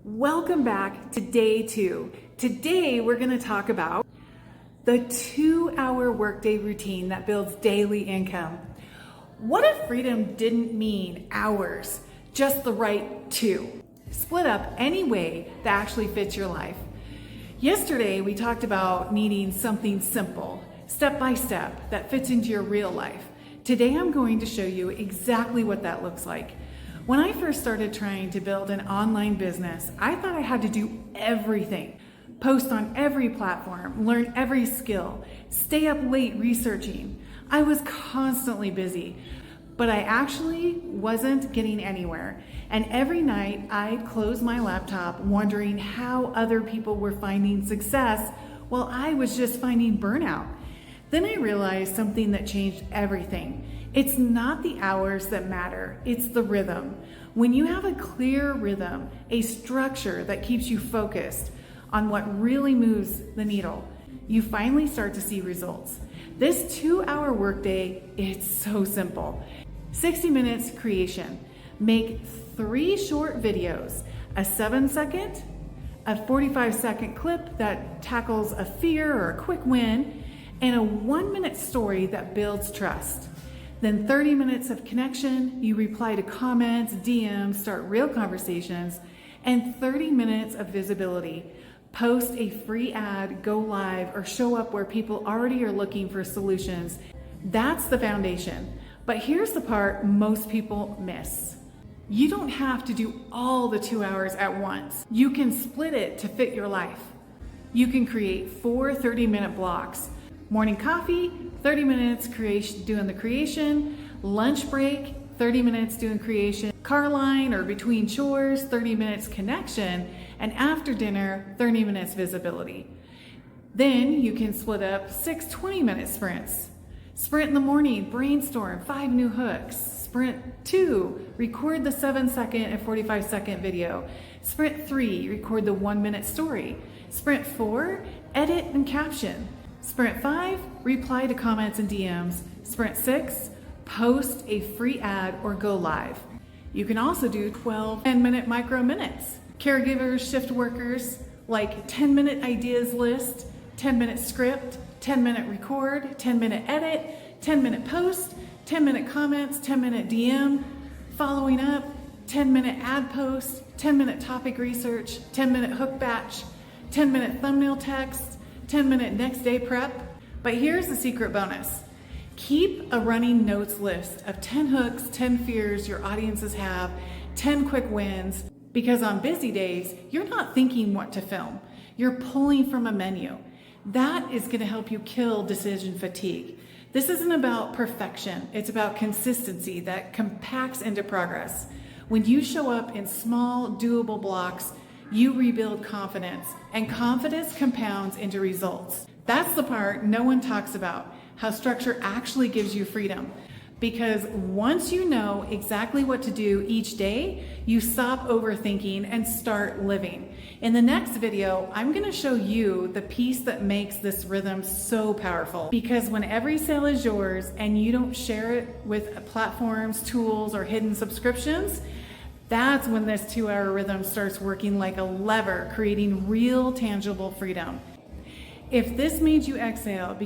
Welcome back to day 2. Today we're going to talk about the 2-hour workday routine that builds daily income. What if freedom didn't mean hours, just the right to? Split up any way that actually fits your life. Yesterday we talked about needing something simple, step by step, that fits into your real life. Today I'm going to show you exactly what that looks like. When I first started trying to build an online business, I thought I had to do everything. Post on every platform, learn every skill, stay up late researching. I was constantly busy, but I actually wasn't getting anywhere. And every night I'd close my laptop wondering how other people were finding success while I was just finding burnout. Then I realized something that changed everything. It's not the hours that matter, it's the rhythm. When you have a clear rhythm, a structure that keeps you focused on what really moves the needle, you finally start to see results. This 2-hour workday, it's so simple. 60 minutes creation. Make 3 short videos, a 7-second, a 45-second clip that tackles a fear or a quick win, and a 1-minute story that builds trust. Then 30 minutes of connection, you reply to comments, DMs, start real conversations, and 30 minutes of visibility. Post a free ad, go live, or show up where people already are looking for solutions. That's the foundation. But here's the part most people miss. You don't have to do all the 2 hours at once. You can split it to fit your life. You can create 4 30-minute blocks. Morning coffee, 30 minutes doing the creation, lunch break, 30 minutes doing creation, car line or between chores, 30 minutes connection, and after dinner, 30 minutes visibility. Then you can split up 6 20-minute sprints. Sprint in the morning, brainstorm 5 new hooks. Sprint 2, record the 7-second and 45-second video. Sprint 3, record the 1-minute story. Sprint 4, edit and caption. Sprint 5, reply to comments and DMs. Sprint 6, post a free ad or go live. You can also do 12 10-minute micro minutes. Caregivers, shift workers, like 10-minute ideas list, 10-minute script, 10-minute record, 10-minute edit, 10-minute post, 10-minute comments, 10-minute DM, following up, 10-minute ad post, 10-minute topic research, 10-minute hook batch, 10-minute thumbnail text, 10-minute next day prep. But here's the secret bonus. Keep a running notes list of 10 hooks, 10 fears your audiences have, 10 quick wins, because on busy days, you're not thinking what to film. You're pulling from a menu. That is going to help you kill decision fatigue. This isn't about perfection. It's about consistency that compacts into progress. When you show up in small, doable blocks, you rebuild confidence, and confidence compounds into results. That's the part no one talks about, how structure actually gives you freedom. Because once you know exactly what to do each day, you stop overthinking and start living. In the next video, I'm going to show you the piece that makes this rhythm so powerful. Because when every sale is yours and you don't share it with platforms, tools, or hidden subscriptions, that's when this 2-hour rhythm starts working like a lever, creating real tangible freedom. If this made you exhale,